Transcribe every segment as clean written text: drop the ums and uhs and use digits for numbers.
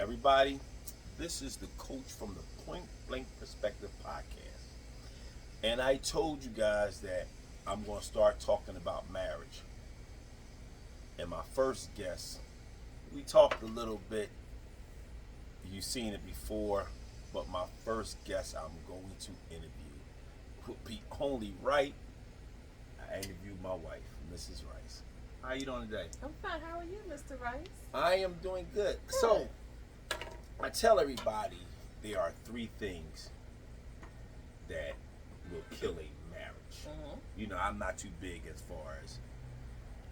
everybody. This is the coach from the Point Blank Perspective podcast. And I told you guys that I'm going to start talking about marriage. And my first guest, we talked a little bit. You've seen it before, but my first guest I'm going to interview would be only right. I interviewed my wife, Mrs. Rice. How you doing today? I'm fine. How are you, Mr. Rice? I am doing good. So, I tell everybody there are three things that will kill a marriage. You know, I'm not too big as far as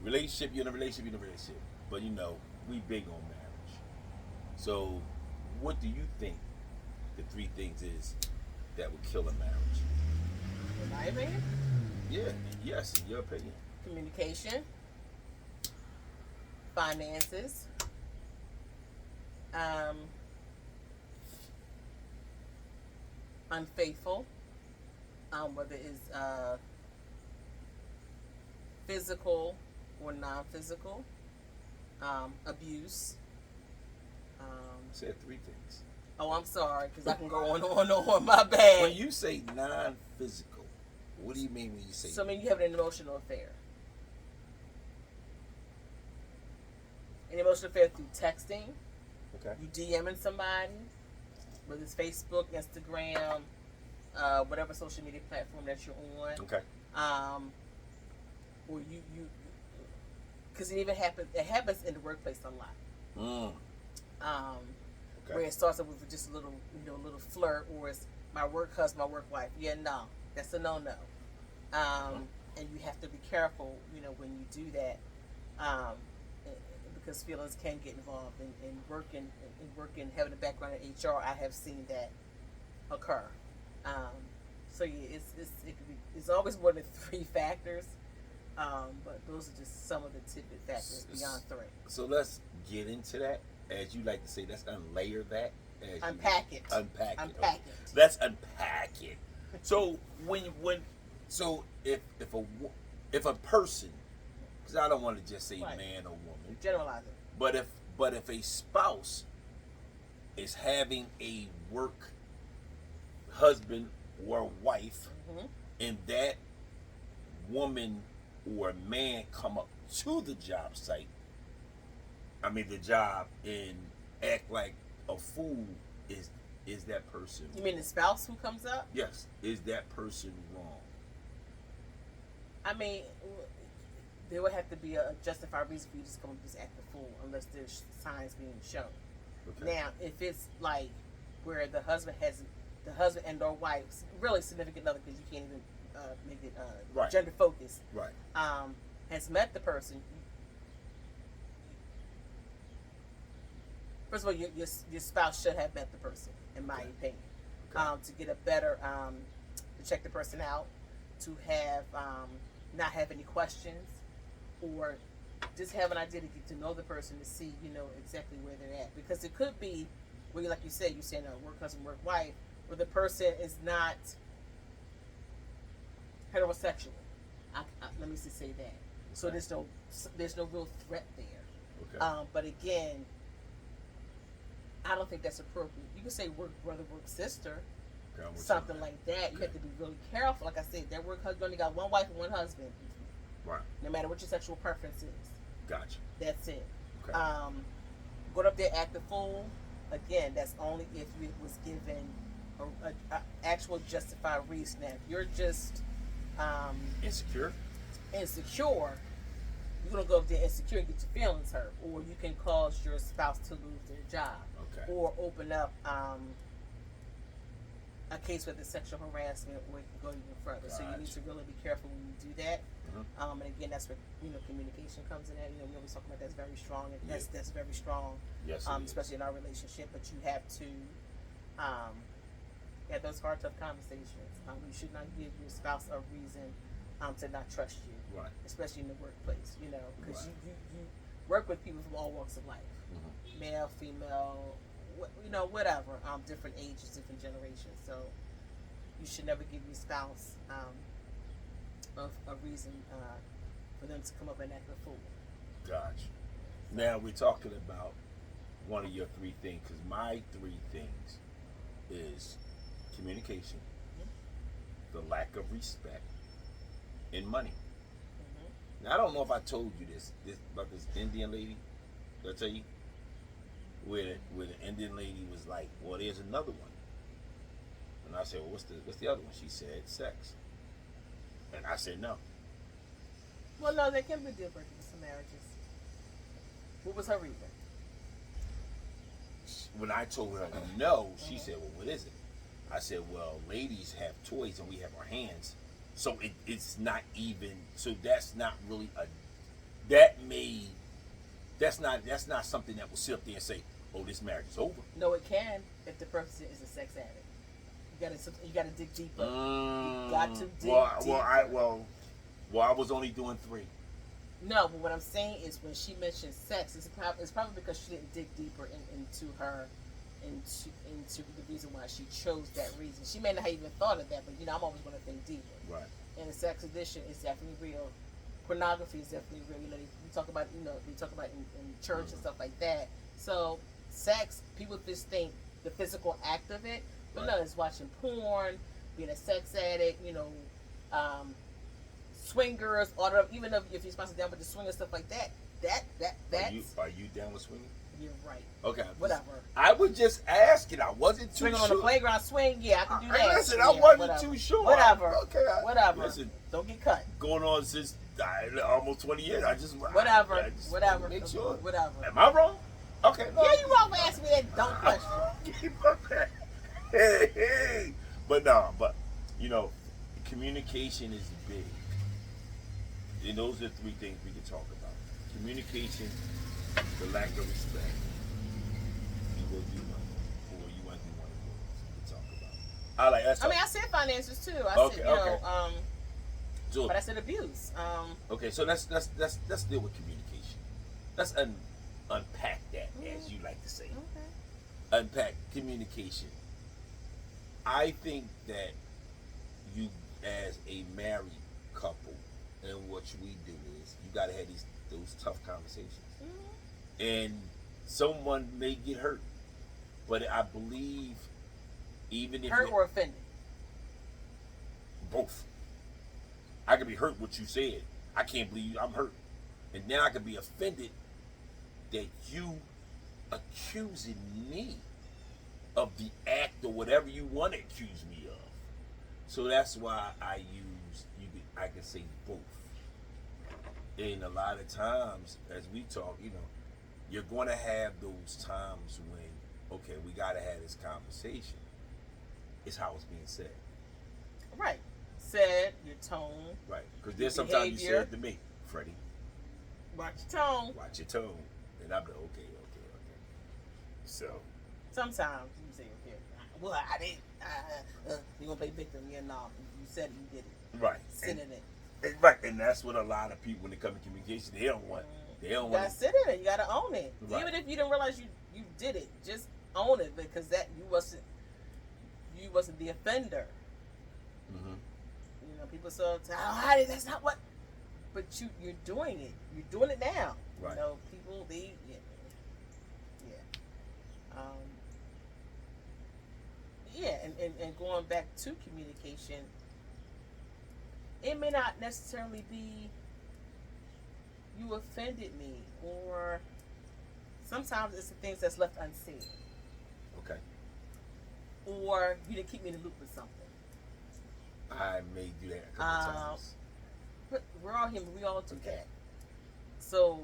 relationship, you're in a relationship, you're in a relationship. But you know, we big on marriage. So, what do you think the three things is that will kill a marriage? In my opinion, Yes, in your opinion. communication, finances, um, unfaithful, whether it's physical or non-physical, abuse. Said three things. Oh, I'm sorry, because I can go on. My bad. When you say non-physical, what do you mean when you say? So, I mean, you have an emotional affair. An emotional affair through texting, Okay. you DMing somebody, whether it's Facebook, Instagram, whatever social media platform that you're on. Okay. Or you, because it happens in the workplace a lot. Okay. Where it starts off with just a little, a little flirt, or it's my work husband, my work wife. Yeah, no, that's a no-no. And you have to be careful, when you do that, because feelings can get involved in working, having a background in HR. I have seen that occur. So yeah, it's always more than three factors, but those are just some of the tidbit factors beyond three. So let's get into that. As you like to say, let's unlayer that. Unpack it. Unpack it. Unpack Okay. it. Let's unpack it. So if a person, because I don't want to just say Right. man or woman, Generalize it. but if a spouse is having a work husband or wife, and that woman or man come up to the job site, the job, and act like a fool, is that person? You mean the spouse who comes up? Yes. Is that person wrong? I mean, there would have to be a justified reason for you to just come up and just act a fool, unless there's signs being shown. Okay. Now, if it's like where the husband and or wife, really significant other, because you can't even make it Right. gender focused, Right. has met the person. First of all, your spouse should have met the person, in my Okay. opinion, Okay. to get a better, to check the person out, to have not have any questions, or just have an idea to get to know the person, to see exactly where they're at, because it could be where, like you said, you're saying a work husband, work wife, where the person is not heterosexual. Let me just say that. So Okay. there's no real threat there. Okay. But again, I don't think that's appropriate. You can say work brother, work sister, Okay, I'm with something you. like that. You Okay. have to be really careful. Like I said, that work husband only got one wife and one husband. Right. No matter what your sexual preference is, Gotcha. that's it. Okay. Going up there act the fool. Again, that's only if you was given a actual justified reason. Now, if you're just Insecure. insecure, you're gonna go up there insecure and get your feelings hurt, or you can cause your spouse to lose their job, Okay. or open up a case with the sexual harassment, or it can go even further. So you need Gotcha. to really be careful when you do that. Mhm. And again, that's where communication comes in. That we always talk about that's very strong, and Yeah. that's very strong, Yes. It is. especially in our relationship. But you have to have those hard, tough conversations. You should not give your spouse a reason to not trust you, Right. especially in the workplace. Because Right. you work with people from all walks of life, male, female, whatever, different ages, different generations. So you should never give your spouse a reason for them to come up and act a fool. Gotcha. Now we're talking about one of your three things, because my three things is communication, the lack of respect, and money. Now I don't know if I told you this about this Indian lady. Did I tell you? Where the Indian lady was like, well, there's another one. And I said, well, what's the other one? She said, sex. And I said, no. Well, no, there can be deal breakers in some marriages. What was her reason? When I told her no, she said, well, what is it? I said, well, ladies have toys and we have our hands. So it's not even, so that's not really that's not something that will sit up there and say, oh, this marriage is over. No, it can if the person is a sex addict. You gotta dig deeper. You got to dig deeper. Well, I was only doing 3. No, but what I'm saying is when she mentioned sex, it's probably because she didn't dig deeper into the reason why she chose that reason. She may not have even thought of that, but I'm always going to think deeper. Right. And the sex addiction is definitely real. Pornography is definitely real. We talk about in church and stuff like that. So sex, people just think the physical act of it, but no, it's watching porn, being a sex addict, swingers, even if you're sponsored down with the swingers, stuff like that. That's. Are you down with swinging? You're right. Okay. Whatever. I was just asking. I wasn't too swinging sure. on the playground, swing. Yeah, I can do that. Listen, I wasn't too sure. Whatever. Okay. Whatever. Listen, don't get cut. Going on since almost 20 years. Whatever. I just Whatever. Make sure. Whatever. Am I wrong? Okay. No. Yeah, you wrong for asking me that dumb question. Hey. But communication is big. And those are 3 things we can talk about. Communication, the lack of respect. You will do one, or you want to do one of those. We can talk about. I said finances too. I said, So, but I said abuse. Okay, so let's deal with communication. Let's unpack that, as you like to say. Okay. Unpack communication. I think that you, as a married couple, and what we do is you got to have those tough conversations. Mm-hmm. And someone may get hurt, but I believe even if hurt or offended, both. I could be hurt what you said. I can't believe I'm hurt, and then I could be offended that you accusing me of the act or whatever you want to accuse me of. So that's why I can say both. And a lot of times, as we talk, you're going to have those times when, okay, we got to have this conversation. It's how it's being said. Right. Said, your tone. Right. Because there's sometimes you said to me, Freddie, watch your tone. Watch your tone. And I'm like, okay. So. Sometimes you say, okay, well, I didn't. You're going to play victim. Yeah, no. You said it, you did it. Right. Sit in it. Right, and that's what a lot of people, when it comes to communication, they don't want. You gotta sit in it. You gotta own it. Right. Even if you didn't realize you did it, just own it, because that you wasn't the offender. Mm-hmm. People say, that's not what. But you're doing it. You're doing it now. Right. People they and going back to communication. It may not necessarily be you offended me, or sometimes it's the things that's left unsaid. Okay. Or you didn't keep me in the loop with something. I may do that a couple times. But we're all human. We all do Okay. that. So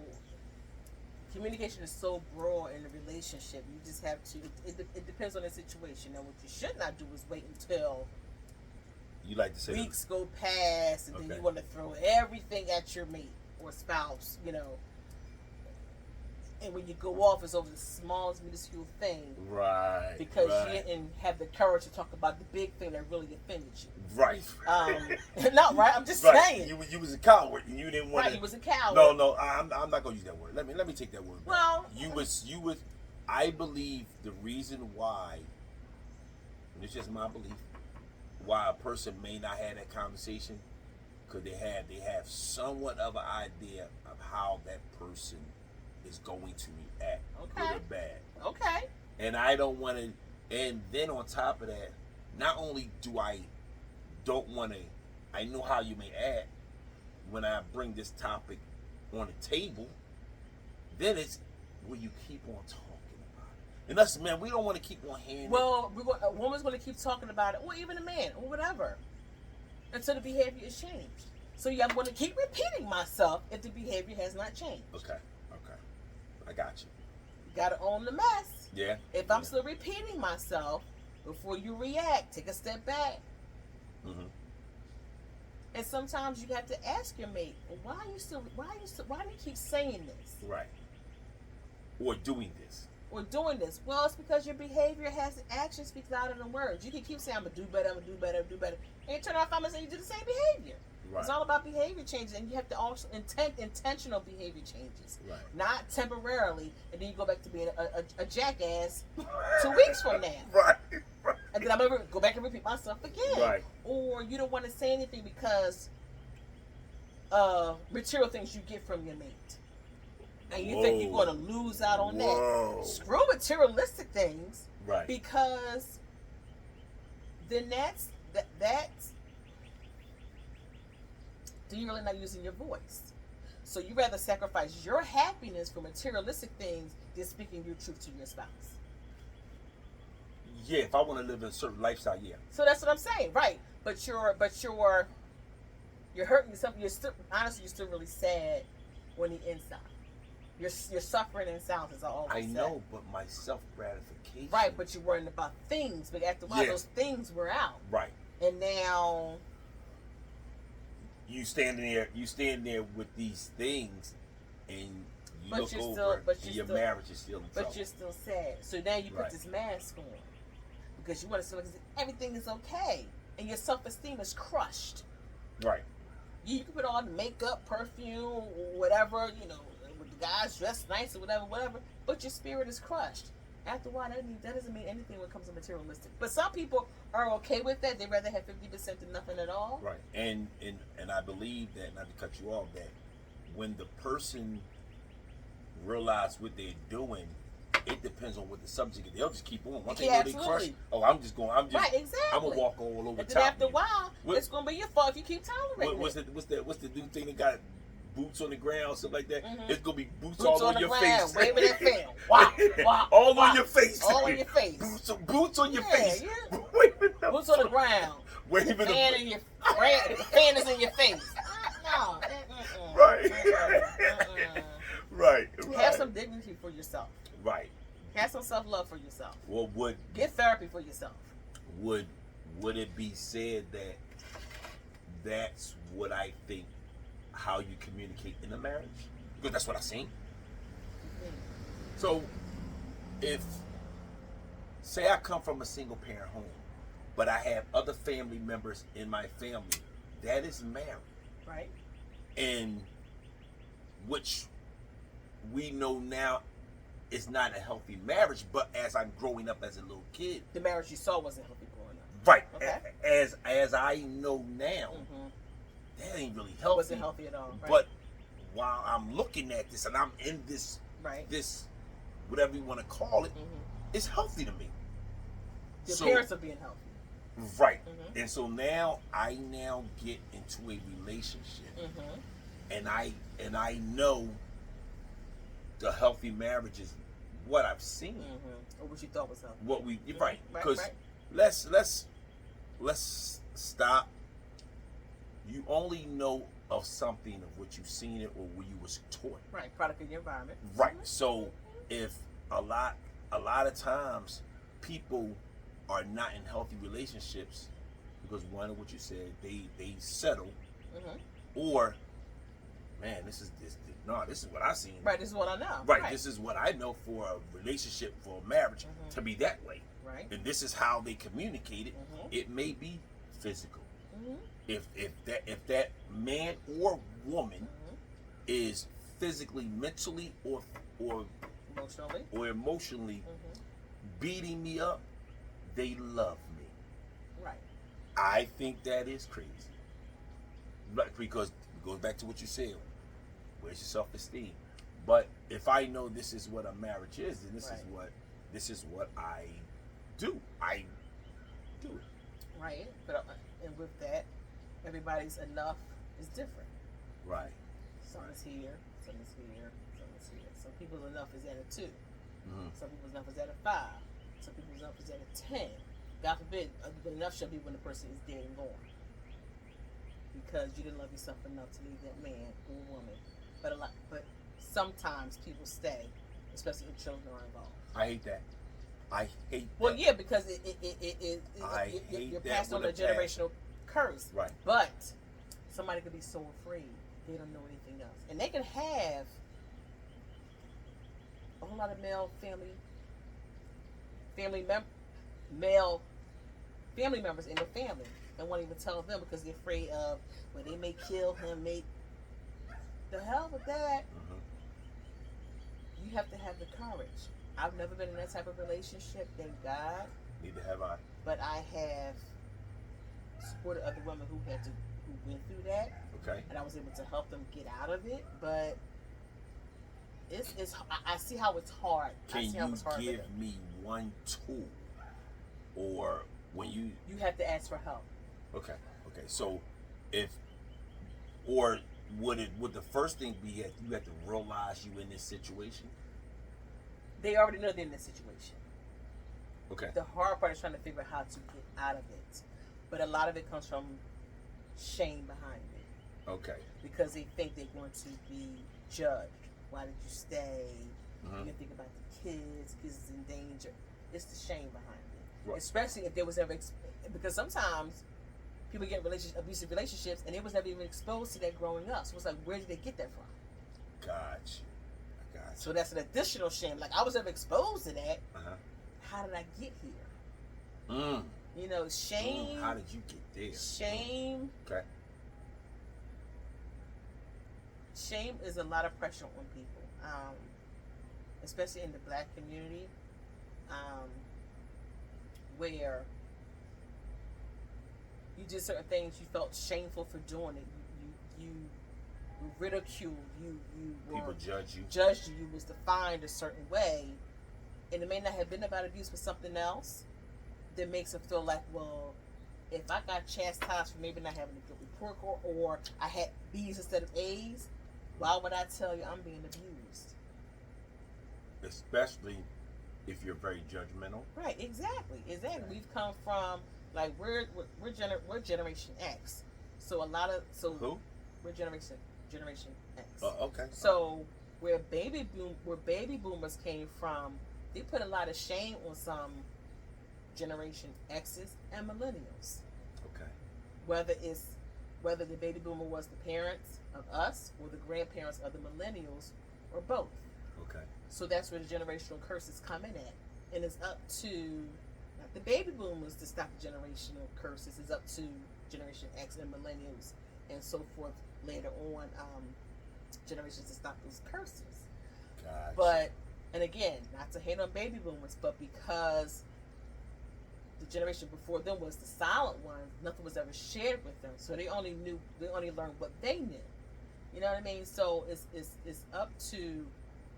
communication is so broad in a relationship. You just have to. It depends on the situation. Now, what you should not do is wait until you like to say weeks go past, and then you want to throw everything at your mate or spouse, and when you go off, it's over the smallest minuscule thing, right? Because you didn't have the courage to talk about the big thing that really offended you, right? Not right. I'm just saying. You was a coward, and you didn't want. Right, you was a coward. No, I'm not gonna use that word. Let me take that word back. Well, you was. I believe the reason why, and it's just my belief, why a person may not have that conversation, because they have somewhat of an idea of how that person is going to react, good or bad. And I don't want to. And then on top of that, not only do I don't want to, I know how you may act when I bring this topic on the table. Then it's will you keep on talking about it? And us, man, we don't want to keep on handing. Well, a woman's going to keep talking about it, or even a man, or whatever, until the behavior is changed. So yeah, I'm going to keep repeating myself if the behavior has not changed. Okay. I got you. You got to own the mess. Yeah. If I'm still repeating myself, before you react, take a step back. Mm-hmm. And sometimes you have to ask your mate, why do you keep saying this? Right. Or doing this. Or doing this? Well, it's because your behavior has action speaks louder than words. You can keep saying, I'm going to do better, I'm going to do better, do better. And you turn around and say you do the same behavior. Right. It's all about behavior changes, and you have to also intentional behavior changes. Right. Not temporarily, and then you go back to being a jackass 2 weeks from now. Right. And then I'm going to go back and repeat myself again. Right. Or you don't want to say anything because of material things you get from your mate. And you think you're going to lose out on that. Screw materialistic things. Right. Because then that's then you're really not using your voice. So you rather sacrifice your happiness for materialistic things than speaking your truth to your spouse. Yeah, if I want to live in a certain lifestyle, yeah. So that's what I'm saying, right? But you're hurting yourself. You're still really sad on the inside. You're suffering in silence, as I always say. I know, but my self gratification. Right, but you're worrying about things. But after a while, those things were out. Right. And now you stand there with these things, and you look over, and your marriage is still in trouble. But you're still sad. So now you put Right. this mask on because you want to feel like everything is okay, and your self-esteem is crushed. Right. You can put on makeup, perfume, whatever, with the guys dressed nice or whatever, but your spirit is crushed. After a while, that doesn't mean anything when it comes to materialistic. But some people are okay with that. They'd rather have 50% than nothing at all. Right. And I believe that, not to cut you off, that when the person realizes what they're doing, it depends on what the subject is. They'll just keep on. Once they know they crush, right, exactly. I'm gonna walk all over and top. Then after a while, it's gonna be your fault if you keep tolerating it. What's the new thing that got boots on the ground, something like that? Mm-hmm. It's gonna be boots all on your face. Waving that fan. Wow. All on your face. All on your face. Boots on your face. Yeah. Boots on the ground. Waving the fan is in your face. No. Right. Right. Have some dignity for yourself. Right. Have some self-love for yourself. Well, get therapy for yourself. Would it be said that that's what I think how you communicate in a marriage? Because that's what I've seen. Mm-hmm. So if say I come from a single parent home, but I have other family members in my family that is married. Right. And which we know now is not a healthy marriage, but as I'm growing up as a little kid, the marriage you saw wasn't healthy growing up. Right. Okay. As I know now, that ain't really healthy. It wasn't healthy at all. Right. But while I'm looking at this and I'm in this, this whatever you want to call it, it's healthy to me. Your parents are being healthy. Right. And so now I get into a relationship, and I know the healthy marriage is what I've seen, or what you thought was healthy. What we right because let's stop. You only know of something of what you've seen it or where you was taught. Right, product of your environment. Right. So if a lot of times people are not in healthy relationships because one of what you said, they settle, or man, this is what I seen. Right, this is what I know. Right, this is what I know for a relationship, for a marriage to be that way. Right. And this is how they communicate it. It may be physical. If that man or woman is physically, mentally, or emotionally beating me up, they love me. Right. I think that is crazy. Because it goes back to what you said. Where's your self-esteem? But if I know this is what a marriage is, then this is what this is what I do. I do it. Right. But and with that, everybody's enough is different. Right. Some is here, some is here, some is here. Some people's enough is at a 2. Mm-hmm. Some people's enough is at a 5. Some people's enough is at a 10. God forbid, but enough shall be when the person is dead and gone. Because you didn't love yourself enough to leave that man or woman. But sometimes people stay, especially if children are involved. I hate that. I hate Well, that. yeah, because you're that passing on a with a passion. generational curse. Right. But somebody could be so afraid they don't know anything else, and they can have a whole lot of male family members in the family, and won't even tell them because they're afraid of, well, they may kill him. The hell with that. Mm-hmm. You have to have the courage. I've never been in that type of relationship, thank God. Neither have I. But I have supported other women who went through that, Okay. and I was able to help them get out of it. But I see how it's hard. Can I see how you it's hard give me one tool, or when you? You have to ask for help. Okay. So, would the first thing be that you have to realize you in this situation? They already know they're in this situation. Okay. The hard part is trying to figure out how to get out of it. But a lot of it comes from shame behind it. Okay. Because they think they're going to be judged. Why did you stay? Mm-hmm. You think about the kids is in danger. It's the shame behind it. Right. Especially if there was ever, because sometimes people get abusive relationships and they was never even exposed to that growing up. So it's like, where did they get that from? Gotcha. So that's an additional shame. Like, I was never exposed to that. Uh-huh. How did I get here? Mm. You know, shame. How did you get there? Shame. Okay. Shame is a lot of pressure on people, especially in the Black community, where you did certain things, you felt shameful for doing it. You ridiculed. You People judge you. Judged you. You was defined a certain way, and it may not have been about abuse, but something else that makes it feel like, well, if I got chastised for maybe not having a good report card, or I had B's instead of A's, why would I tell you I'm being abused? Especially if you're very judgmental. Right, exactly. We've come from, like, we're Generation X, so Who? we're Generation X. Okay. So where baby boomers came from, they put a lot of shame on some Generation X's and millennials. Okay. Whether the baby boomer was the parents of us or the grandparents of the millennials, or both. Okay. So that's where the generational curse is coming at. And it's up to not the baby boomers to stop the generational curses. It's up to Generation X and millennials and so forth later on, generations to stop those curses. Gotcha. But, and again, not to hate on baby boomers, but because the generation before them was the silent ones, nothing was ever shared with them. So they only learned what they knew. You know what I mean? So it's up to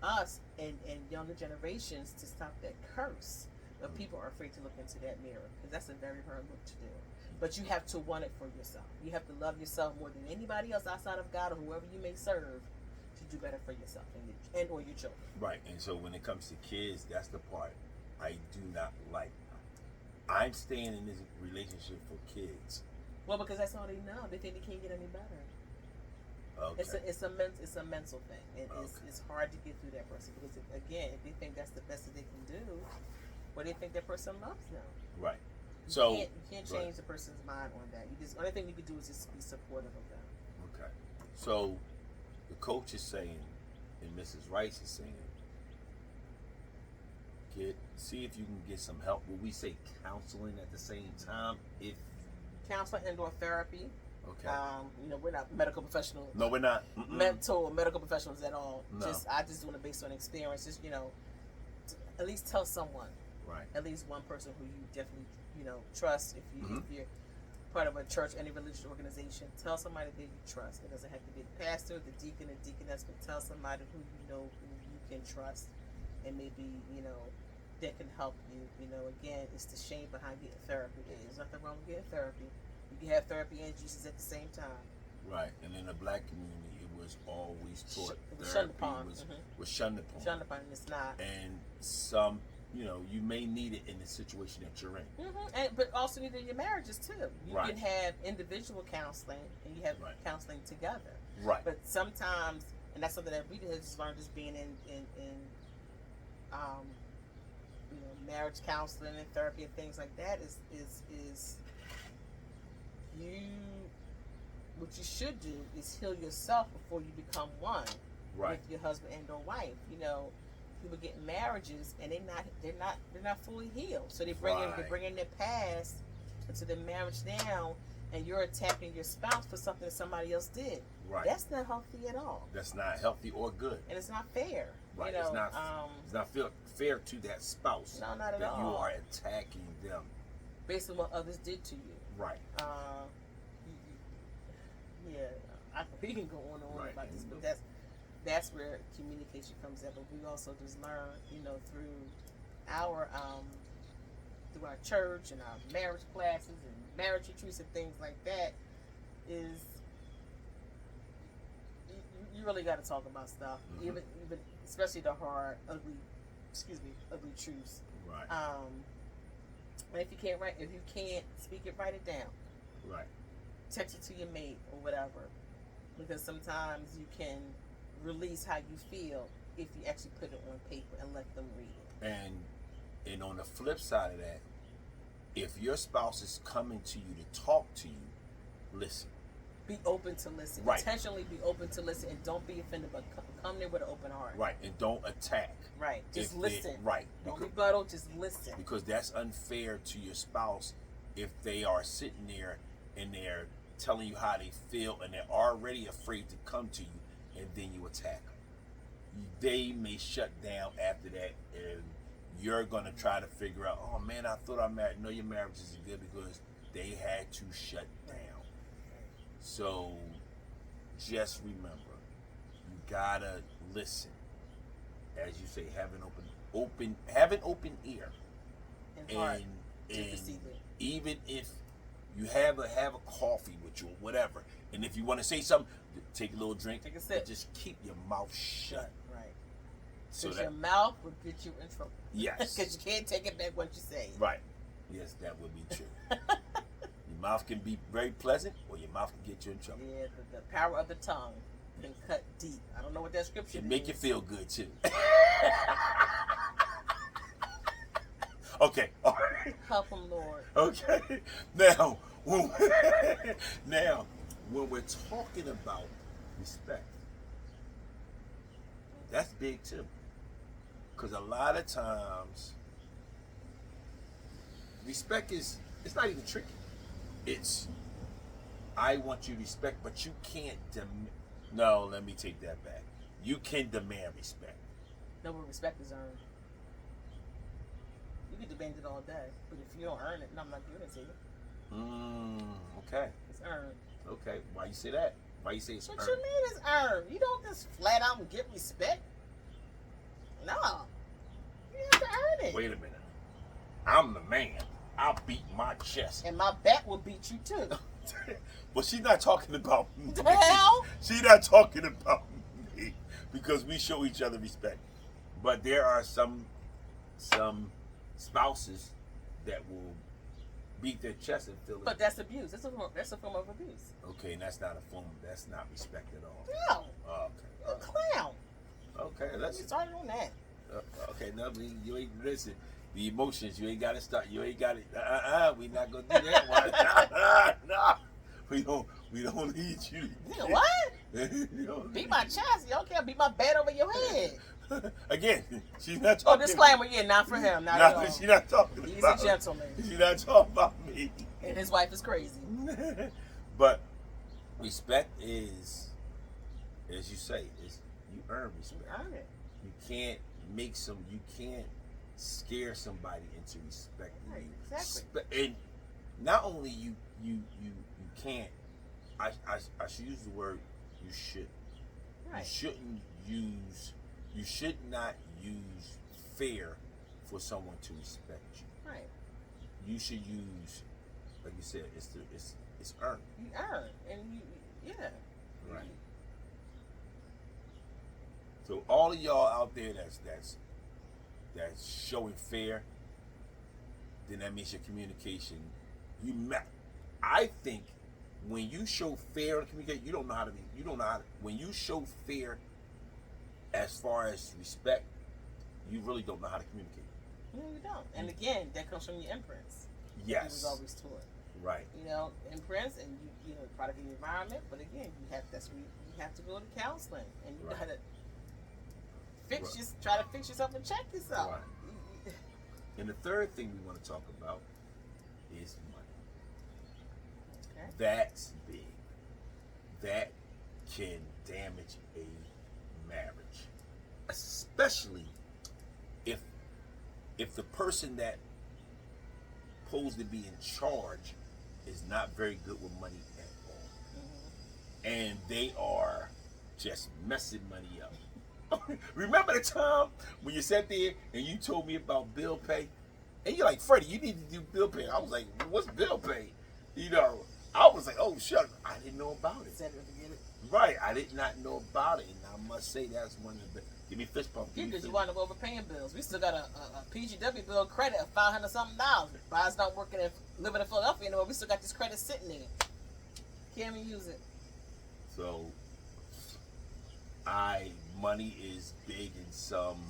us and younger generations to stop that curse. But people are afraid to look into that mirror because that's a very hard look to do. But you have to want it for yourself. You have to love yourself more than anybody else outside of God or whoever you may serve to do better for yourself and or your children. Right. And so when it comes to kids, that's the part I do not like. I'm staying in this relationship for kids. Well, because that's all they know. They think they can't get any better. Okay. It's a mental thing. It's hard to get through that person because again, if they think that's the best that they can do, or they think that person loves them. Right. You can't change the person's mind on that. Only thing you can do is just be supportive of them. Okay. So the coach is saying, and Mrs. Rice is saying, see if you can get some help. Will we say counseling at the same time? If counseling and or therapy. Okay. We're not medical professionals. No, we're not. Medical professionals at all. No. I just doing it based on experience. Just at least tell someone. Right. At least one person who you definitely trust. If you're part of a church, any religious organization, tell somebody that you trust. It doesn't have to be the pastor, the deacon, the deaconess, but tell somebody who you know who you can trust, and maybe that can help you. You know, again, it's the shame behind getting therapy. There's nothing wrong with getting therapy. You can have therapy and Jesus at the same time. Right, and in the black community, it was always taught It was therapy shunned upon. was shunned upon. Shunned upon, and it's not. And some, you know, you may need it in the situation that you're in. But also need it in your marriages too. You Right. can have individual counseling and you have Right. counseling together. Right. But sometimes, and that's something that we have just learned, just being in you know, marriage counseling and therapy and things like that, is you, what you should do is heal yourself before you become one Right. with your husband and or wife. You know, people get marriages and they're not fully healed, so they bring Right. they're bringing their past into the marriage now, and you're attacking your spouse for something that somebody else did. Right. That's not healthy at all, That's not healthy or good. and it's not fair. Right. You know, It's not fair to that spouse no, not at that you all. are attacking them. Based on what others did to you. Right. Yeah, we can go on and on Right. about this, but that's where communication comes in. But we also just learn, you know, through our church and our marriage classes and marriage retreats and things like that, is you really got to talk about stuff, even especially the hard, ugly truths. Right. And if you can't speak it, write it down. Right. Text it to your mate or whatever, because sometimes you can release how you feel if you actually put it on paper and let them read it. And on the flip side of that, if your spouse is coming to you to talk to you, listen. Be open to listen. Right. Intentionally be open to listen, and don't be offended, but come there with an open heart. Right. And don't attack. Right. Just If they- listen. right. Don't Because- rebuttal, just listen. Because that's unfair to your spouse if they are sitting there and they're telling you how they feel and they're already afraid to come to you, and then you attack them. They may shut down after that, and you're going to try to figure out, oh man, I thought I married. No, your marriage isn't good because they had to shut down. So just remember, you gotta listen. As you say, have an open ear. And heart to And receive it. even if you have a coffee with you or whatever, and if you want to say something, take a little drink. Take a sip. But just keep your mouth shut. Right. So Because that your mouth will get you in trouble. yes, Because you can't take it back what you say. right. Yes, that would be true. Your mouth can be very pleasant, or your mouth can get you in trouble. Yeah, the power of the tongue can cut deep. I don't know what that scripture It is. make you feel good too. Okay. All right. Help them, Lord. Okay. Now, when we're talking about respect, that's big too. Because a lot of times, respect it's not even tricky. It's, I want you to respect, but you can't no, let me take that back. You can demand respect. No, but respect is earned. You can demand it all day, but if you don't earn it, no, I'm not giving it to you. Okay. It's earned. Okay. Why you say that? Why you say it's What earned? you mean it's earned? You don't just flat out get respect. No. You have to earn it. Wait a minute. I'm the man. I'll beat my chest. And my back will beat you too. Well, she's not talking about me. The hell? She's not talking about me because we show each other respect. But there are some spouses that will beat their chest and feel But it. that's abuse. That's a form of abuse. Okay, and that's not a form. That's not respect at all. No. Oh, You're a clown. okay. Let's get started on that. Okay. No, you ain't listen. The emotions, you ain't got to start. You ain't got it. We not gonna do that one. No. We don't need you. Nigga, what? You don't Beat need- my chest. You don't care. Beat my bed over your head. Again, she's not Oh, talking. disclaimer. Yeah, not for him. Not at all. She's not talking He's about. a gentleman. She's not talking about me. And his wife is crazy. But respect is, as you say, is you earn respect. Earn it. You can't you can't scare somebody into respecting Right, you. exactly. And not only you can't. I should use the word you should. Right. You should not use fear for someone to respect you. Right. You should use, like you said, it's earned. You earn, and yeah. Right. So all of y'all out there that's showing fair, then that means your communication. I think when you show fair in communication, you don't know how to. When you show fair, as far as respect, you really don't know how to communicate. No, you don't. And again, that comes from your imprints. Yes. He was always taught. Right. You know, imprints, and you know, product of the environment. But again, that's where you have to go to counseling, and you gotta try to fix yourself and check yourself. Right. And the third thing we want to talk about is money. Okay. That's big. That can damage a marriage, especially if the person that supposed to be in charge is not very good with money at all, and they are just messing money up. Remember the time when you sat there and you told me about bill pay, and you're like, Freddie, you need to do bill pay. I was like, what's bill pay? You know, I was like, oh shucks, I didn't know about it. Said it at the beginning. Right, I did not know about it, and I must say that's one of the. Give me fist pump. Because you wind up overpaying bills. We still got a PGW bill credit of $500 something. Buyers not working and living in Philadelphia anymore. We still got this credit sitting there. Can't even use it. So, money is big in some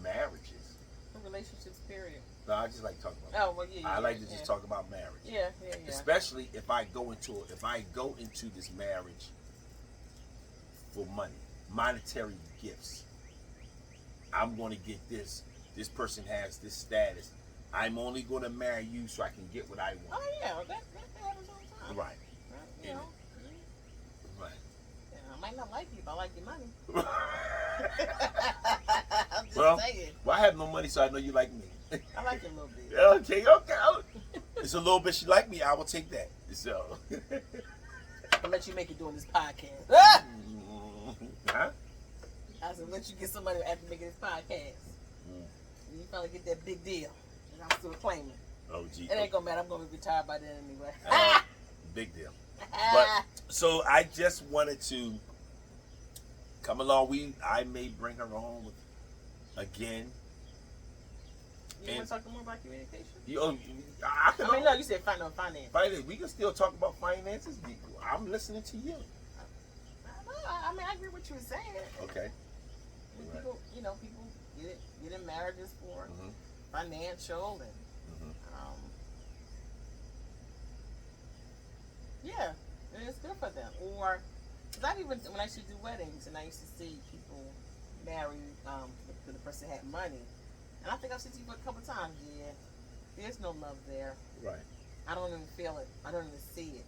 marriages. Relationships, period. No, I just like talking about. Oh well, yeah. I like to just talk about marriage. Yeah. Especially if I go into this marriage for money, monetary gifts. I'm going to get this. This person has this status. I'm only going to marry you so I can get what I want. Oh yeah, that happens all the time. Right. You know. Right. Yeah, I might not like you, but I like your money. I'm just saying. Well, I have no money, so I know you like me. I like you a little bit. Okay. It's a little bit she like me. I will take that. So. I'll let you make it doing this podcast. Huh? I said, let you get some money after making this podcast. And you finally get that big deal. And I'm still claiming. Oh, gee. It ain't gonna matter. I'm gonna be retired by then anyway. Big deal. But so I just wanted to come along. I may bring her on again. You want to talk more about communication? I no, you said finance. We can still talk about finances. I'm listening to you. I mean, I agree with what you were saying. Okay. People, people get in marriages for financial and yeah, and it's good for them. Or, cause I even when I used to do weddings and I used to see people marry the person had money, and I think I've seen you a couple times. Yeah, there's no love there. Right. I don't even feel it. I don't even see it.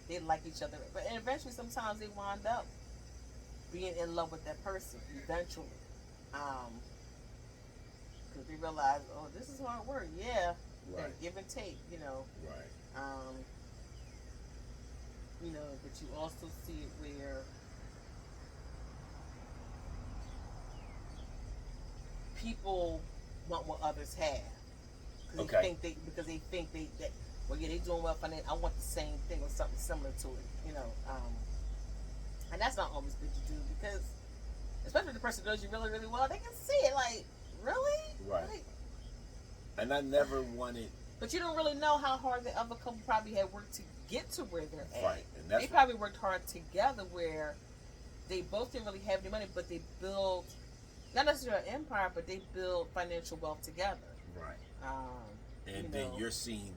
They like each other, but eventually, sometimes they wind up being in love with that person. Eventually, because they realize, oh, this is hard work. Yeah, right. Give and take. Right. But you also see it where people want what others have. Because they think that well, yeah, they doing well financially. I want the same thing or something similar to it, and that's not always good to do because, especially if the person does you really, really well, they can see it. Like, really, right? Like, and I never wanted. But you don't really know how hard the other couple probably had worked to get to where they're at. Right, and that's they probably worked hard together, where they both didn't really have any money, but they built not necessarily an empire, but they built financial wealth together. Right. And then you're seeing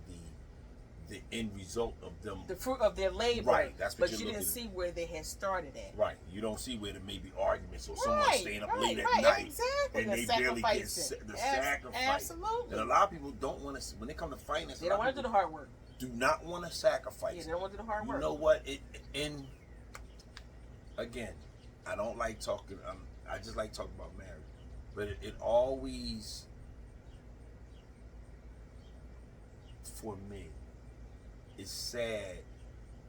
the end result of them, the fruit of their labor. Right. That's what but you didn't see where they had started at. Right. You don't see where there may be arguments or someone staying up late at night exactly. and they barely get the sacrifice. Absolutely. And a lot of people don't want to. When they come to finance, they don't want to do the hard work. Do not want to sacrifice. Yeah, they don't want to do the hard work. You know what? Again, I don't like talking. I just like talking about marriage, but it always, for me, it's sad,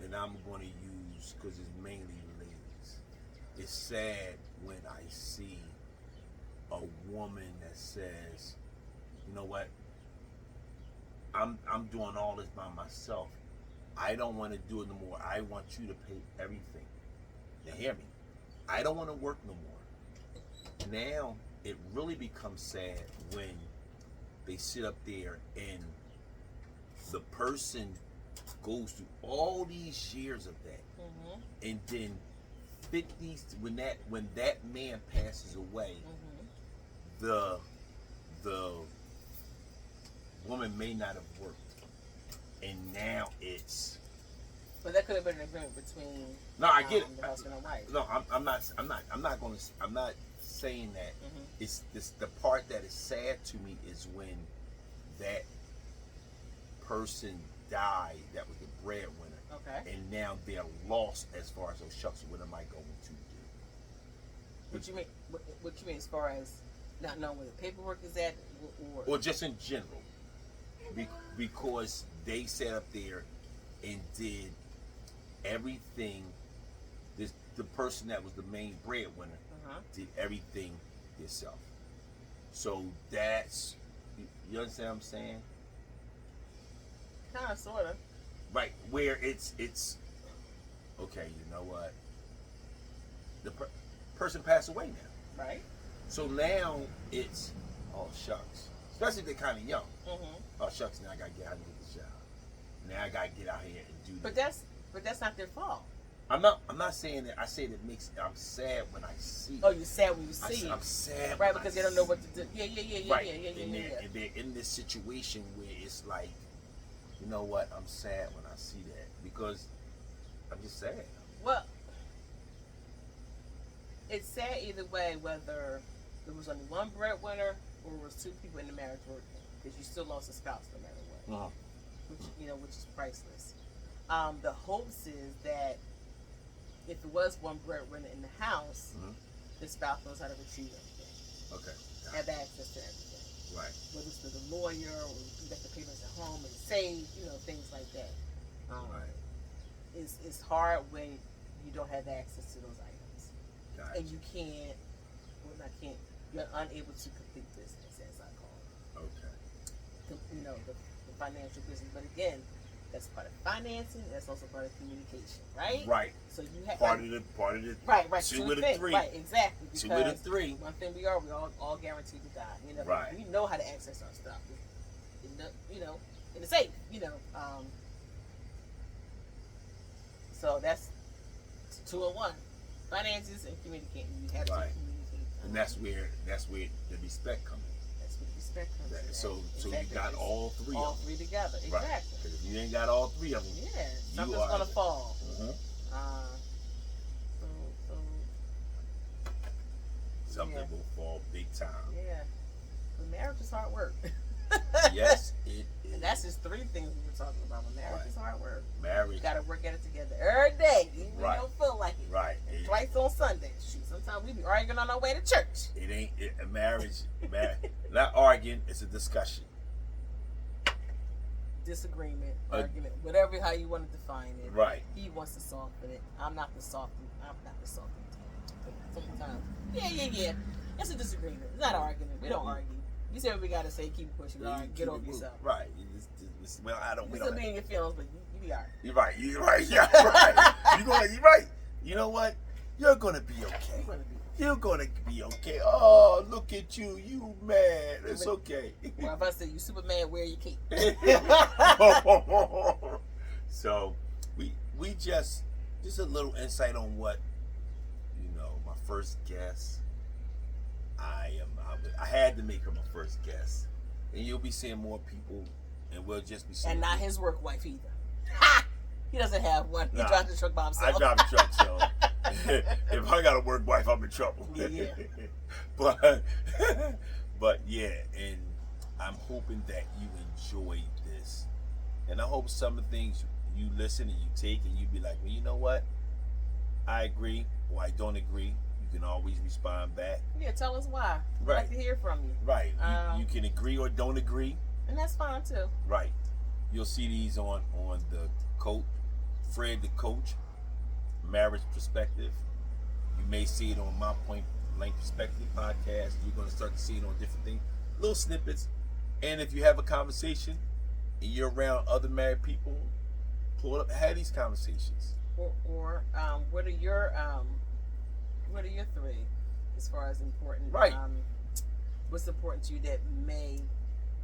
and I'm going to use because it's mainly ladies. It's sad when I see a woman that says, you know what, I'm doing all this by myself. I don't want to do it no more. I want you to pay everything. You hear me? I don't want to work no more. Now it really becomes sad when they sit up there and the person goes through all these years of that, and then 50s when that man passes away, the woman may not have worked, and now it's. But that could have been an agreement between. No, I get it. The husband and wife. No, I'm not saying that. It's this. The part that is sad to me is when that person died. That was the breadwinner. Okay. And now they're lost as far as, oh shucks, what am I going to do? What you mean? What you mean as far as not knowing where the paperwork is at, or just in general, because they sat up there and did everything. The person that was the main breadwinner did everything himself. So that's, you understand what I'm saying? Kind of, sort of. Right, where it's okay. You know what? The person passed away now. Right. So now it's, oh shucks, especially if they're kind of young. Oh shucks, now I gotta get out and get this job. Now I gotta get out here and do this. But that's not their fault. I'm not saying that. I say that I'm sad when I see it. Oh, you're sad when you see it. I'm sad. Right, because they don't know what to do. Yeah. Right. Yeah. And they're in this situation where it's like, you know what? I'm sad when I see that because I'm just sad. Well, it's sad either way, whether there was only one breadwinner or it was two people in the marriage working, because you still lost a spouse no matter what, which is priceless. The hopes is that if it was one breadwinner in the house, the spouse knows how to retrieve everything. Okay. Have access to everything. Right. Whether it's to the lawyer or you got the papers at home and save, things like that. Right. It's hard when you don't have access to those items. Gotcha. And you can't, you're unable to complete business, as I call it. Okay. The financial business. But again, that's part of financing. That's also part of communication, right? Right. So you have part of the right. Two of the three. Right, exactly. Two of the three. One thing we all guaranteed to die. Right. We know how to access our stuff. In the safe. So that's 2 in 1. Finances and communicating. You have to communicate. And that's where the respect comes in. That's where the respect comes in. So you got all three. All three together. Exactly. Right. Because if you ain't got all three of them, something's gonna fall. Something will fall big time. Yeah. But marriage is hard work. Yes, it is. And that's just 3 things we were talking about. But marriage is hard work. Marriage. You gotta work at it together every day. Even when you don't feel like it. Right. Twice on Sunday. Shoot, sometimes we be arguing on our way to church. It ain't a marriage. Not arguing. It's a discussion. Disagreement, argument, whatever how you want to define it. Right. He wants to soften it. I'm not the soften type. Sometimes. Yeah. It's a disagreement. It's not an argument. We don't argue. You say what we gotta say, keep it pushing. Get over yourself. Right. I don't. You still be in your feelings, but you be alright. You're right. You're right. Yeah. Right. You're right. You know what? You're gonna be okay. You're gonna be okay. Oh, look at you. You mad. It's okay. Well, if I say you Superman, wear your cape. So we just a little insight on what, my first guest. I had to make her my first guest. And you'll be seeing more people, and we'll just be seeing. And not his work wife either. Ha! He doesn't have one. He drives the truck by himself. I drive the truck, so if I got a work wife, I'm in trouble. Yeah. But yeah, and I'm hoping that you enjoyed this, and I hope some of the things you listen and you take, and you be like, well, you know what? I agree, or I don't agree. You can always respond back. Yeah, tell us why. We'd Right. like to hear from you. Right. You can agree or don't agree. And that's fine too. Right. You'll see these on the coach, Fred the Coach, marriage perspective. You may see it on my point, Blank Perspective podcast. You're going to start to see it on different things, little snippets. And if you have a conversation and you're around other married people, pull up, have these conversations. Or what are your three as far as important? Right. What's important to you that may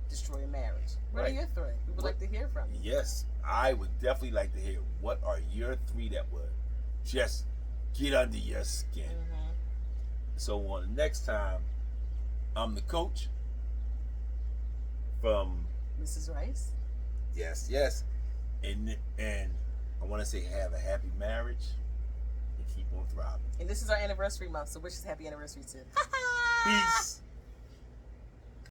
destroy a marriage? What Right. are your three? We would like to hear from you. Yes, I would definitely like to hear what are your three that would just get under your skin. Mm-hmm. So on the next time, I'm the coach from Mrs. Rice. yes, and I want to say have a happy marriage and keep on thriving. And this is our anniversary month, so wish us happy anniversary too. Peace.